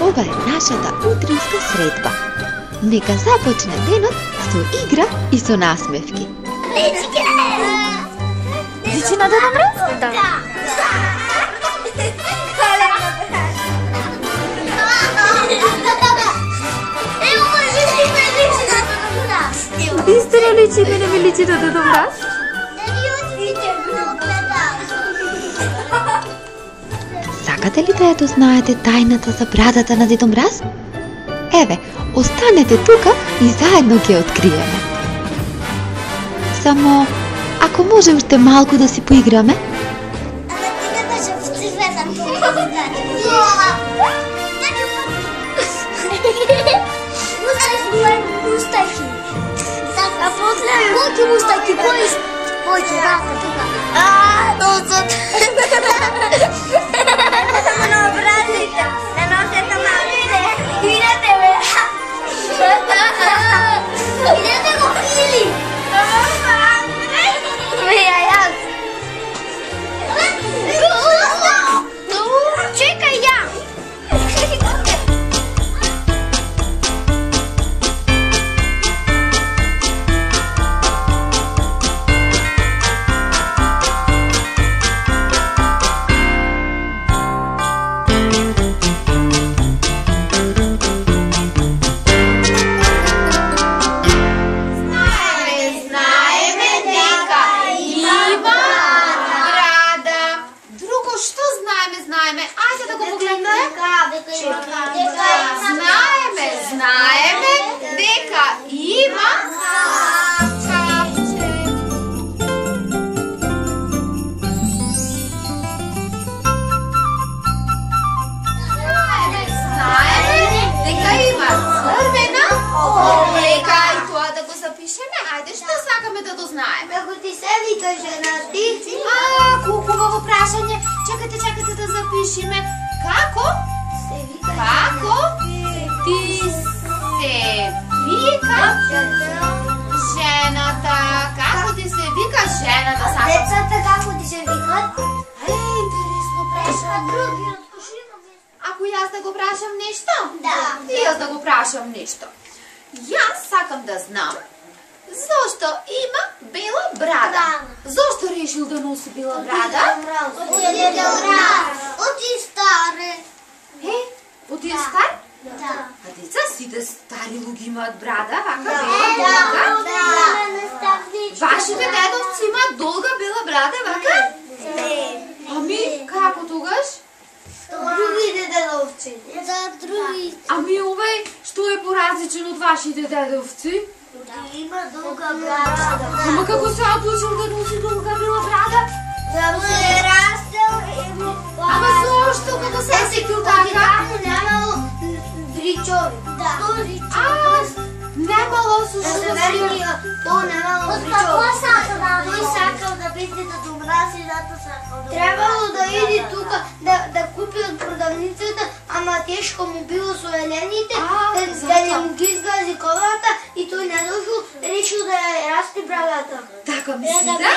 Ова е нашата утринска средба. Нека започне денот со игра и со насмевки. Личи на Дедо Мраз? Да. Истина личи, мене ми личи на Дедо Мраз? Сакате ли да ја дознаете тајната за брадата на Дедо Мраз? Еве, останете тука и заедно ќе откриеме. Само, ако може уште малку да си поиграме? Колки мустаки, кои споки, рака, тука. Дозот. Не образите, не носете малине. Идете ме. Идете го хили. Јас. Чекај ја. Знаеме дека има капче. Знаеме дека има црвена облека и тоа да го запишеме. Ајде, што сакаме да дознаеме? Како ти се вика жена ти? Колку хубаво прашање. Чекате да запишеме. Како ти се вика жената? Како ти се вика жената? Децата како ти се викат? Интересно прашање. Ако јас да го прашам нешто? Да. И јас да го прашам нешто. Јас сакам да знам зошто има бела брада. Зошто решил да носи бела брада? Оти старе. Оти е стар? Да. А деца сите стари луѓе имаат брада, вака бела Да. Вашите дедовци имаат долга бела брада, вака? Ами, како тогаш? Другите дедовци. Да, другите. Ами овој, што е поразличен од вашите дедовци? Има долга брада. Ама како се одлучил да носи долга бела брада? Да се растел и му... Ама зошто како се сетил така? Немало бричови. Да. Немало со што да си... Тоа немало бричови. Тој сакал да биде Дедо Мраз и зато сакал да... Требало да иди тука да купи од продавницата, ама тешко му било со елените, да не му ги изгази колата и тој не дошол, решил да ја расти брадата. Така мислите?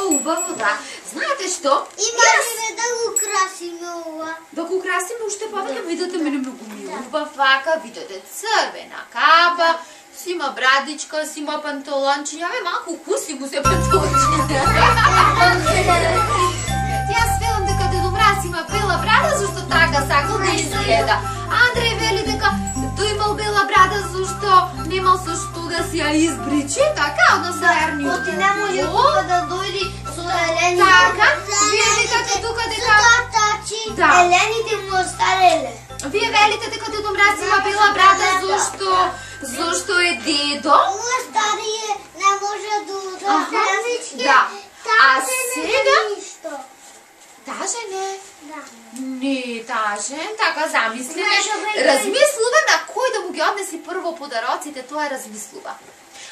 Убаво, да. Знаете што? Имаме да го красиме ова. Да го украсиме уште повеќе, видите мене многу ми убав вака, видите црвена капа, си има брадичка, си има панталонче, јаве малку куси му се панталонче. Јас велам дека Дедо Мраз има бела брада, зашто така сакал да изгледа. Андреј вели дека тој имал бела брада, зашто немал со што да си ја избричи, така, односно ерниот. Оти не може тука да дојди со елените. Така, вие викате тука дека... Да. Елените му остареле. Вие велите дека Дедо Мраз има бела брада, зашто е дедо? Му старие не може да удари. Да. А сега... Таже не. Да. Не, тажен, така замислиме. Размислува на кој да му ги однеси прво подароците, тоа размислува.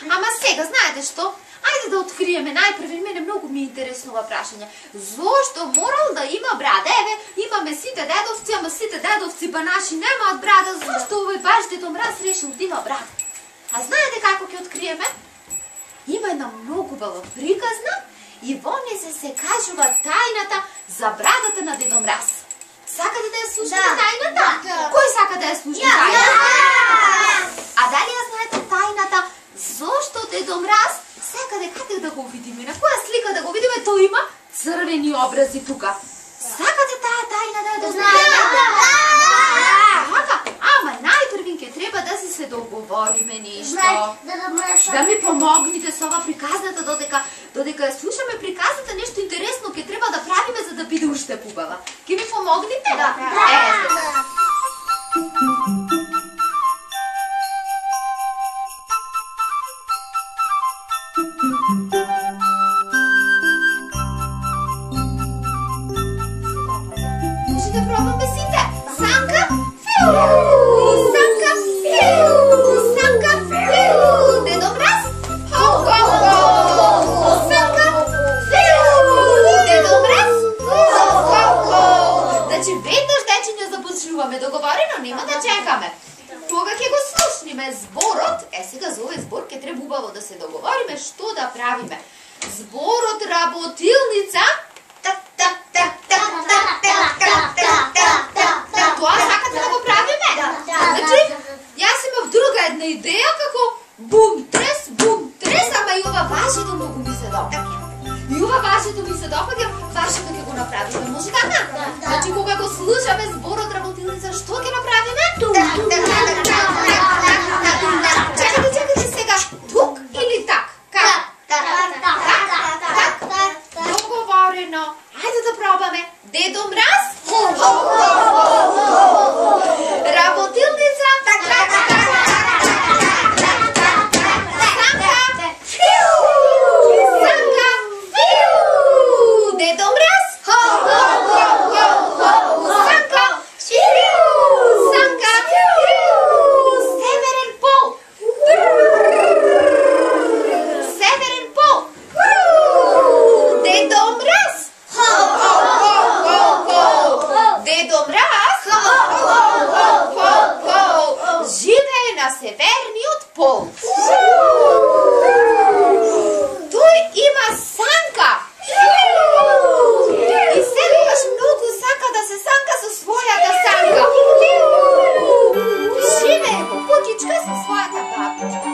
Ама сега, знаете што? Ајде да откриеме најпрви, мене многу ми интереснува прашање. Зошто морал да има брада? Еве, имаме сите дедовци, ама сите дедовци ба наши немаат брада. Зошто овој баш Дедо Мраз решил да има брада? А знаете како ќе откриеме? Има една многу бела приказна И во нея се кажува тајната за брадата на Дедо Мраз. Сакате да ја слушате тајната? Кој сака да ја слуша тајната? А дали ја знаете тајната зошто Дедо Мраз секаде каде да го видиме, на која слика да го видиме, тој има црвени образи тука. Сакате таа тајна да ја дознаете? Ама најпрвин ке треба да се договориме нешто. Да ми помогнете со ова приказната додека ја слушаме приказната, нешто интересно ке треба да правиме за да биде уште побава. Ке ми помогнете? Да. Може да пробаме сите. Санка, фиу! Санка, фиу! Санка, фиу! Дедо Мраз, хо-хо-хо! Санка, фиу! Дедо Мраз, хо-хо-хо! Значи, веднаш дечиња започнуваме, договорено, нема да чекаме. Кога ќе го слушниме зборот, сега за овој збор ќе треба убаво да се договориме што да правиме. Зборот работилница. Тоа сакате да го правиме? Значи, јас имав друга една идеја како бум-трес, ама и ова вашето многу ми се допаѓа. И ова вашето ми се допаѓа, вашето ќе го направиме. Може така? Значи, кога го слушаме зборот работилница, што ќе направиме? Чекайте сега. Тук или так? Договорено. Ајде да пробаме. Дедо Мраз? Работилница? Санка? Фиу! Санка? Фиу! Дедо Мраз? Санка? Фиу! Санка? Фиу! Северен пол? Северен пол? Дедо Мраз? Дедо Мраз живее на северниот пол. Тој има санка. И секогаш многу сака да се санка со својата санка. Живее во куќичка со својата бабичка.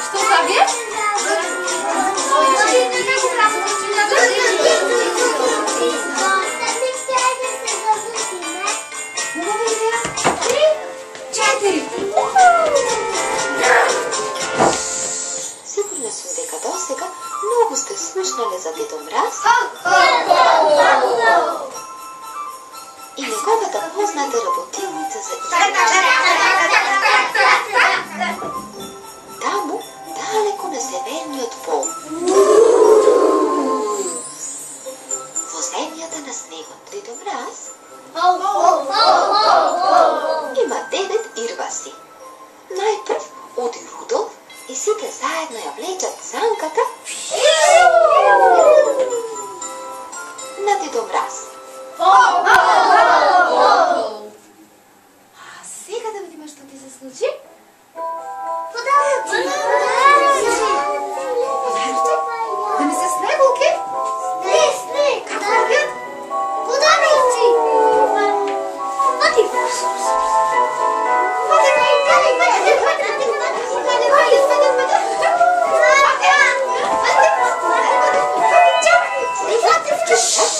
Што забие? Сигурна сум дека досега многу сте слушнале за Дедо Мраз и неговата позната работилница за таму, далеко на северниот пол. Во земјата на снегот Дедо Мраз има 9 ирваси. Најпрв оди Рудолф и сите заедно ја влечат санката на Дедо Мраз. А сега да видиме што ќе се случи. Да ми се снеголки? Како вървят?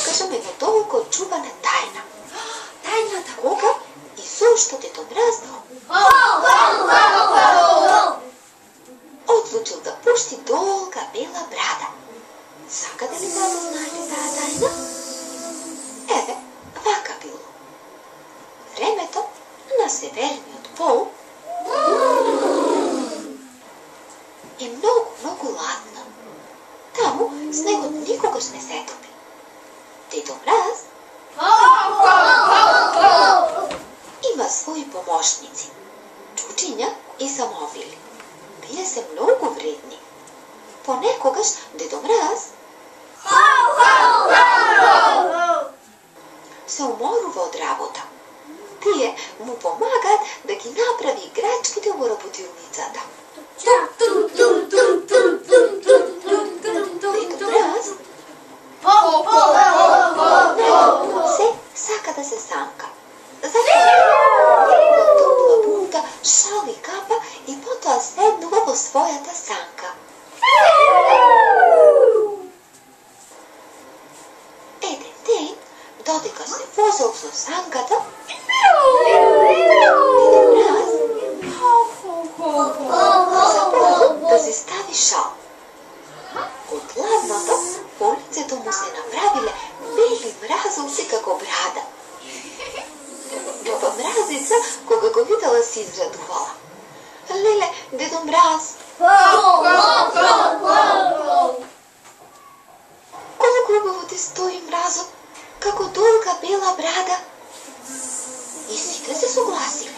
Кажам едно толку чувана тајна. Тајната. Кога и зошто Дедо Мраз одлучил да пушти долга бела брада. Сакате ли да знаете таа тајна? Еве, вака било. Времето на северниот пол е многу ладно. Таму снегот никогаш не се топи. Дедо Мраз има своји помошници, чучиња и самовили. Тие се многу вредни. Понекогаш Дедо Мраз се уморува од работа. Тие му помагаат да ги направи играчките во работилницата. прадедовцата. Се сака да се санка. Затоа топла бунта, шал и капа и потоа седнува во својата санка. Еден ден, додека се возел со санката, заборал да си стави шал. Од ладното по лицето му се направиле бели мразовци како брада. Баба Мразица, кога го видела, си израдувала. Леле, дедо Мраз! Колку убаво ти стои Мразо, како долга бела брада. И сите се согласиле.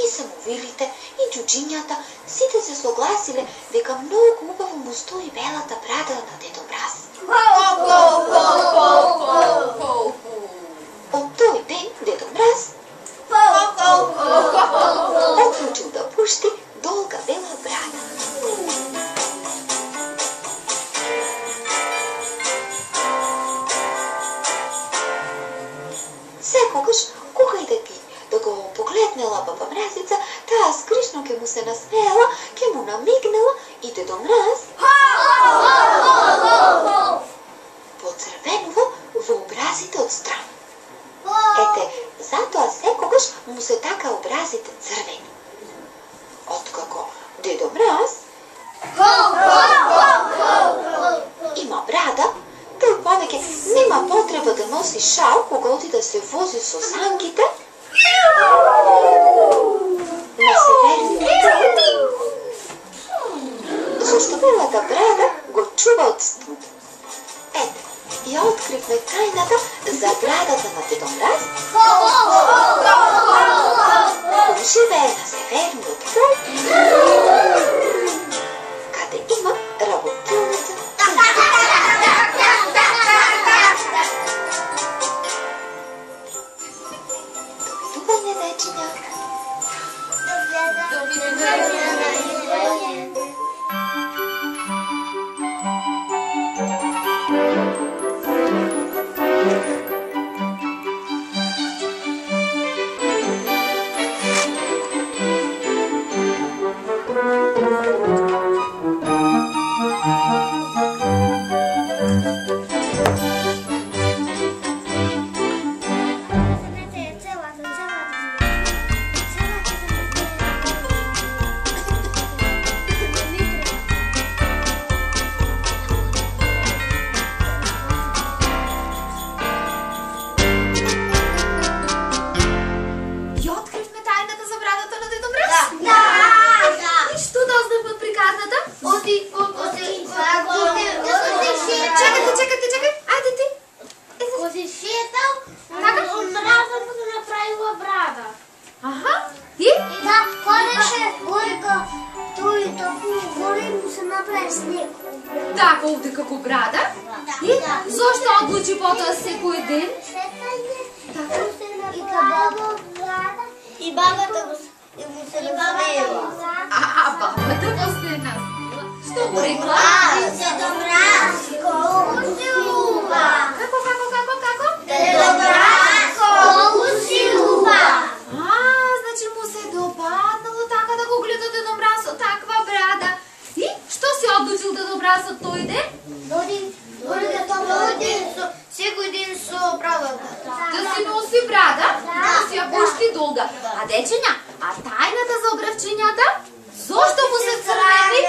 И самовилите, и џуџињата, сите се согласиле дека многу убаво му стои белата брада на дедо Мраз. Од тој ден дедо Мраз одлучил да пушти долга бела брада. Секогаш, кога и да го погледнела баба Мразица, таа скришно ке му се насмеела, ке му намигнала и дедо Мраз поцрвенува во образите од страна. Ете, затоа секогаш му се така образите црвени. Откако дедо Мраз има брада, тој повеќе нема потреба да носи шал кога оди да се вози со санките на северниот пол. Зошто белата брада го чува од студ. Ете, ја откривме тајната за брадата на дедо Мраз, кој живее на северниот пол, каде има работилница. Довидување, дечиња. Така овде како брада? И зошто одлучи потоа секој ден? И бабата и бабата му се насмеела. Бабата му се насмеела? Што му рекла? Дедо Мраз, колку си убав. Како? Дедо Мраз, колку си убав. Значи му се допаднало така да го гледа Дедо Мраз со таква брада. И што се одлучил Дедо Мраз од тој ден? Секој ден со брадата. Да си носи брада? Да си ја пушти долга. А дечиња, а тајната за огравчињата? Зошто му се црвени?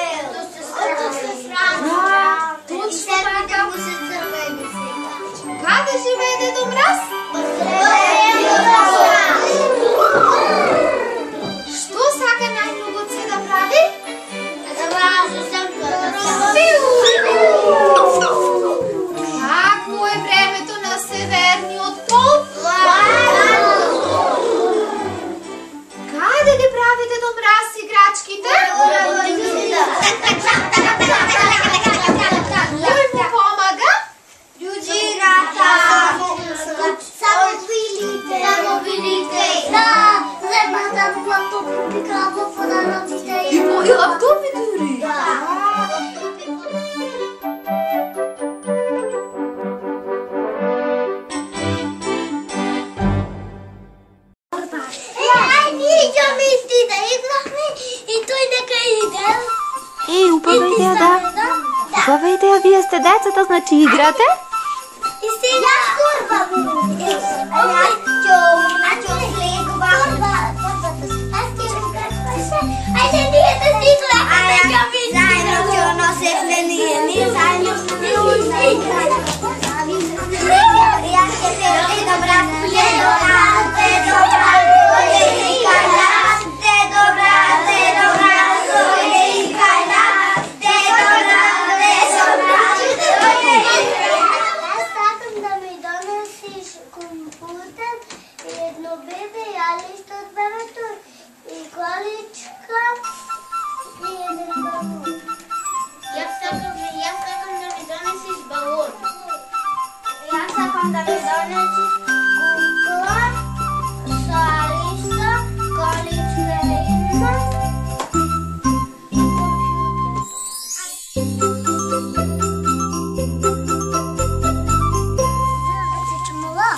Точно така. Каде живее Дедо Мраз? Што сака најмногу да прави? Да Ей, хубава идея, да. Хубава идея, вие сте децата, значи играте? И сега турба буде. Айде ние да си гледаме. Заедно ќе носевме ние заедно ще играем. Јас ќе се добра, те добра, те добра, те играјна, те добра, те добра, те играјна, те добра, те добра, те играјна. Аз сакам да ми донесиш компютер и едно бебе, јалиште од бебето и количка и еден балон. Јас сакам да ми донесиш балон. Јас сакам да ми донесиш кукла, шалишта, количка една и компютер. Се чумала?